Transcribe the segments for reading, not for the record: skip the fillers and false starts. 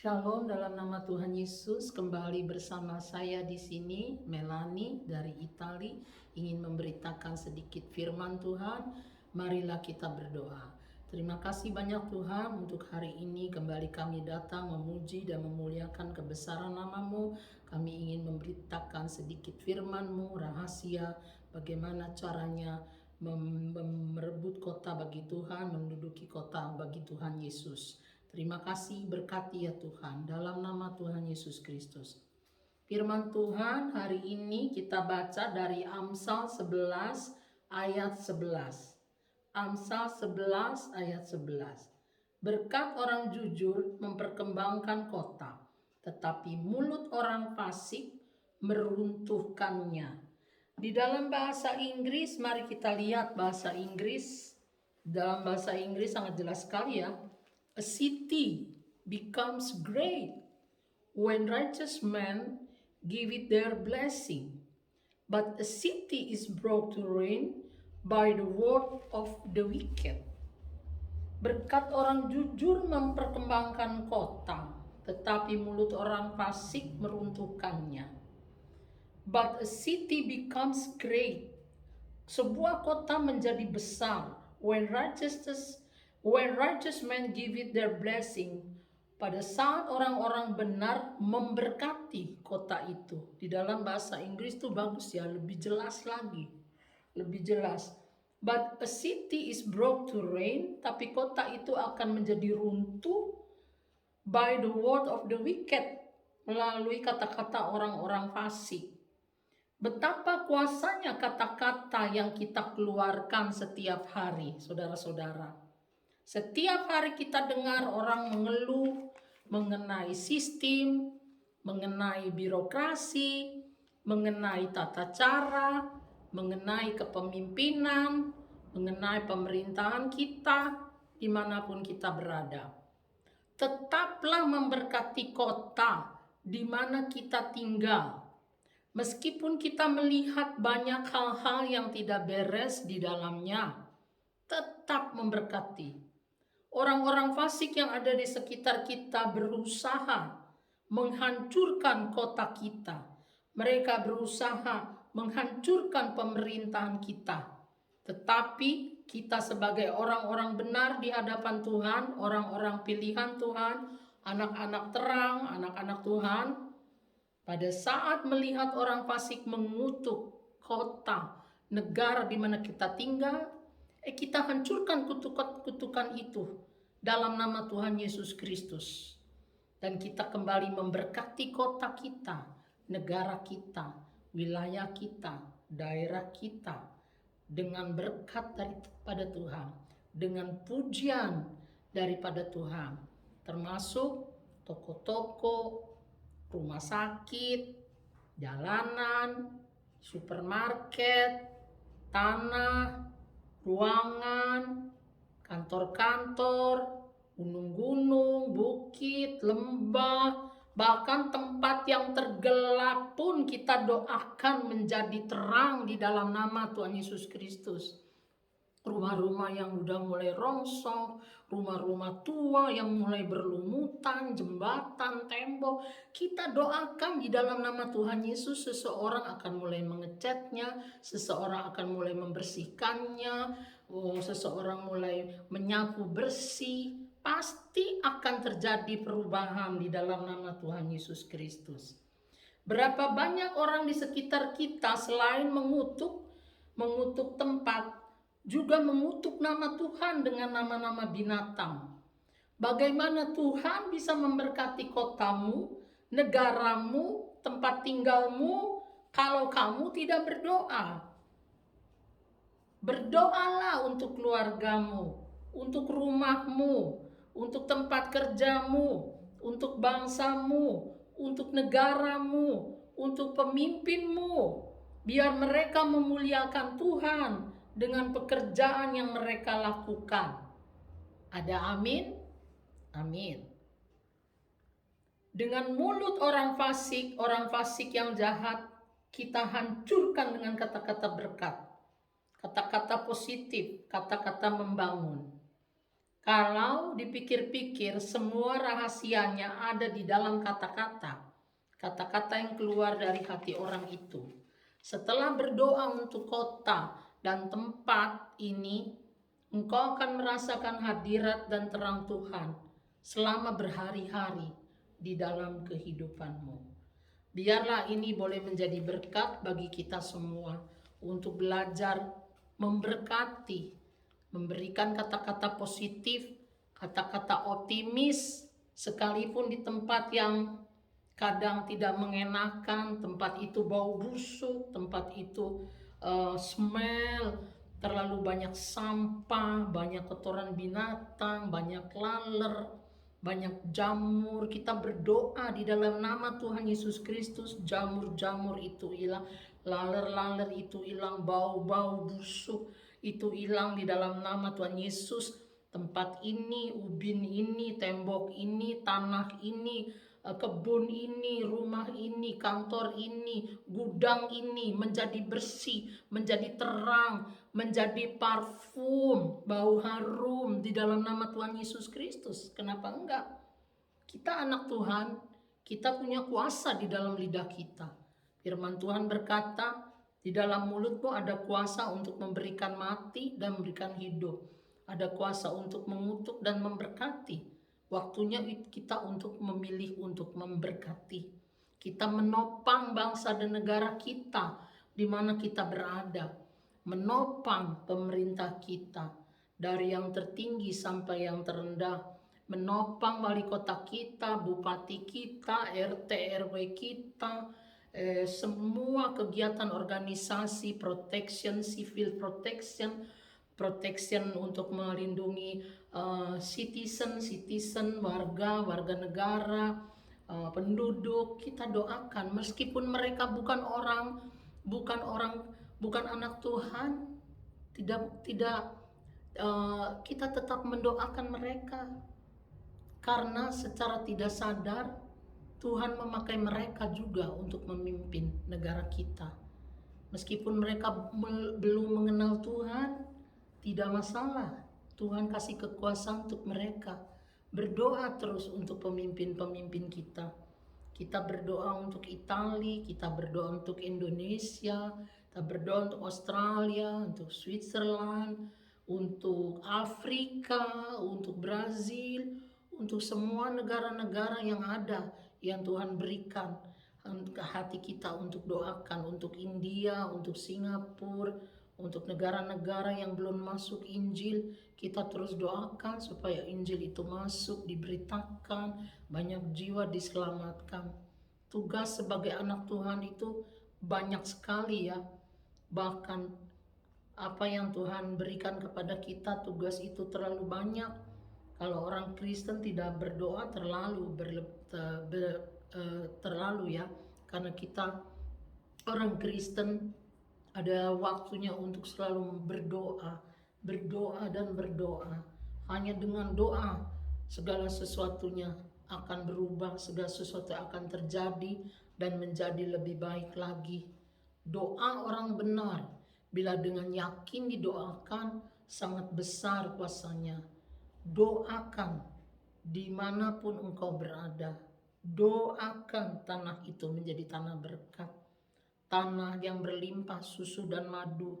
Shalom dalam nama Tuhan Yesus. Kembali bersama saya di sini, Melani dari Itali, ingin memberitakan sedikit firman Tuhan. Marilah kita berdoa. Terima kasih banyak Tuhan untuk hari ini kembali kami datang memuji dan memuliakan kebesaran nama-Mu. Kami ingin memberitakan sedikit firman-Mu, rahasia bagaimana caranya merebut kota bagi Tuhan, menduduki kota bagi Tuhan Yesus. Terima kasih, berkati ya Tuhan, dalam nama Tuhan Yesus Kristus. Firman Tuhan hari ini kita baca dari Amsal 11 ayat 11. Amsal 11 ayat 11. Berkat orang jujur memperkembangkan kota, tetapi mulut orang fasik meruntuhkannya. Di dalam bahasa Inggris, mari kita lihat bahasa Inggris. Dalam bahasa Inggris sangat jelas sekali ya. A city becomes great when righteous men give it their blessing, but a city is brought to ruin by the word of the wicked. Berkat orang jujur memperkembangkan kota, tetapi mulut orang fasik meruntuhkannya. But a city becomes great. Sebuah kota menjadi besar when righteous men give it their blessing. Pada saat orang-orang benar memberkati kota itu. Di dalam bahasa Inggris itu bagus ya, lebih jelas lagi. Lebih jelas. But a city is brought to ruin, tapi kota itu akan menjadi runtuh by the word of the wicked, melalui kata-kata orang-orang fasik. Betapa kuasanya kata-kata yang kita keluarkan setiap hari, saudara-saudara. Setiap hari kita dengar orang mengeluh mengenai sistem, mengenai birokrasi, mengenai tata cara, mengenai kepemimpinan, mengenai pemerintahan kita, dimanapun kita berada. Tetaplah memberkati kota di mana kita tinggal. Meskipun kita melihat banyak hal-hal yang tidak beres di dalamnya, tetap memberkati. Orang-orang fasik yang ada di sekitar kita berusaha menghancurkan kota kita. Mereka berusaha menghancurkan pemerintahan kita. Tetapi kita sebagai orang-orang benar di hadapan Tuhan, orang-orang pilihan Tuhan, anak-anak terang, anak-anak Tuhan, pada saat melihat orang fasik mengutuk kota, negara di mana kita tinggal, kita hancurkan kutukan itu dalam nama Tuhan Yesus Kristus. Dan kita kembali memberkati kota kita, negara kita, wilayah kita, daerah kita, dengan berkat daripada Tuhan, dengan pujian daripada Tuhan, termasuk toko-toko, rumah sakit, jalanan, supermarket, tanah, ruangan, kantor-kantor, gunung-gunung, bukit, lembah, bahkan tempat yang tergelap pun kita doakan menjadi terang di dalam nama Tuhan Yesus Kristus. Rumah-rumah yang udah mulai rongsok, rumah-rumah tua yang mulai berlumutan, jembatan, tembok, kita doakan di dalam nama Tuhan Yesus, seseorang akan mulai mengecatnya, seseorang akan mulai membersihkannya, seseorang mulai menyapu bersih, pasti akan terjadi perubahan di dalam nama Tuhan Yesus Kristus. Berapa banyak orang di sekitar kita selain mengutuk tempat, juga mengutuk nama Tuhan dengan nama-nama binatang. Bagaimana Tuhan bisa memberkati kotamu, negaramu, tempat tinggalmu, kalau kamu tidak berdoa? Berdoalah untuk keluargamu, untuk rumahmu, untuk tempat kerjamu, untuk bangsamu, untuk negaramu, untuk pemimpinmu, biar mereka memuliakan Tuhan dengan pekerjaan yang mereka lakukan. Ada amin? Amin. Dengan mulut orang fasik yang jahat, kita hancurkan dengan kata-kata berkat, kata-kata positif, kata-kata membangun. Kalau dipikir-pikir, semua rahasianya ada di dalam kata-kata. Kata-kata yang keluar dari hati orang itu. Setelah berdoa untuk kota dan tempat ini, engkau akan merasakan hadirat dan terang Tuhan selama berhari-hari di dalam kehidupanmu. Biarlah ini boleh menjadi berkat bagi kita semua untuk belajar memberkati, memberikan kata-kata positif, kata-kata optimis, sekalipun di tempat yang kadang tidak mengenakan, tempat itu bau busuk, tempat itu smell, terlalu banyak sampah, banyak kotoran binatang, banyak laler, banyak jamur. Kita berdoa di dalam nama Tuhan Yesus Kristus, jamur-jamur itu hilang, laler-laler itu hilang, bau-bau busuk itu hilang di dalam nama Tuhan Yesus. Tempat ini, ubin ini, tembok ini, tanah ini, kebun ini, rumah ini, kantor ini, gudang ini menjadi bersih, menjadi terang, menjadi parfum, bau harum di dalam nama Tuhan Yesus Kristus. Kenapa enggak? Kita anak Tuhan, kita punya kuasa di dalam lidah kita. Firman Tuhan berkata, di dalam mulutmu ada kuasa untuk memberikan mati dan memberikan hidup. Ada kuasa untuk mengutuk dan memberkati. Waktunya kita untuk memilih untuk memberkati. Kita menopang bangsa dan negara kita di mana kita berada. Menopang pemerintah kita dari yang tertinggi sampai yang terendah. Menopang wali kota kita, bupati kita, RT RW kita, semua kegiatan organisasi protection, civil protection, protection untuk melindungi citizen, warga negara, penduduk. Kita doakan meskipun mereka bukan anak Tuhan, tidak kita tetap mendoakan mereka. Karena secara tidak sadar Tuhan memakai mereka juga untuk memimpin negara kita. Meskipun mereka belum mengenal Tuhan, tidak masalah. Tuhan kasih kekuasaan untuk mereka. Berdoa terus untuk pemimpin-pemimpin kita. Kita berdoa untuk Italia, kita berdoa untuk Indonesia, kita berdoa untuk Australia, untuk Switzerland, untuk Afrika, untuk Brazil, untuk semua negara-negara yang ada yang Tuhan berikan ke hati kita untuk doakan, untuk India, untuk Singapura, untuk negara-negara yang belum masuk Injil. Kita terus doakan supaya Injil itu masuk, diberitakan, banyak jiwa diselamatkan. Tugas sebagai anak Tuhan itu banyak sekali ya. Bahkan apa yang Tuhan berikan kepada kita, tugas itu terlalu banyak. Kalau orang Kristen tidak berdoa terlalu ya, karena kita orang Kristen ada waktunya untuk selalu berdoa dan berdoa. Hanya dengan doa segala sesuatunya akan berubah, segala sesuatu akan terjadi dan menjadi lebih baik lagi. Doa orang benar, bila dengan yakin didoakan, sangat besar kuasanya. Doakan dimanapun engkau berada. Doakan tanah itu menjadi tanah berkat. Tanah yang berlimpah susu dan madu.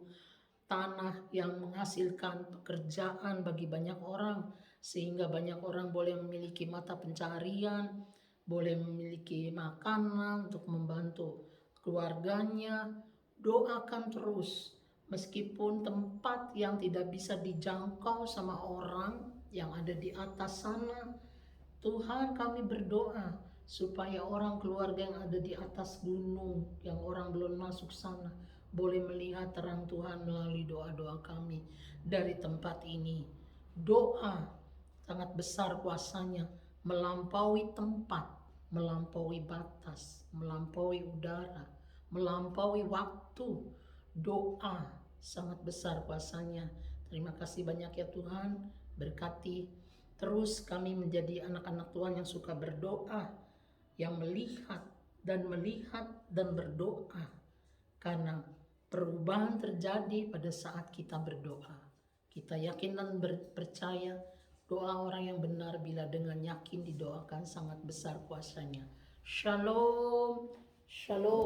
Tanah yang menghasilkan pekerjaan bagi banyak orang. Sehingga banyak orang boleh memiliki mata pencaharian. Boleh memiliki makanan untuk membantu keluarganya. Doakan terus. Meskipun tempat yang tidak bisa dijangkau sama orang yang ada di atas sana, Tuhan kami berdoa supaya orang keluarga yang ada di atas gunung, yang orang belum masuk sana, boleh melihat terang Tuhan melalui doa-doa kami dari tempat ini. Doa sangat besar kuasanya, melampaui tempat, melampaui batas, melampaui udara, melampaui waktu. Doa sangat besar kuasanya. Terima kasih banyak ya Tuhan, berkati terus kami menjadi anak-anak Tuhan yang suka berdoa, yang melihat dan berdoa. Karena perubahan terjadi pada saat kita berdoa. Kita yakin dan percaya Doa orang yang benar bila dengan yakin didoakan sangat besar kuasanya. Shalom, shalom.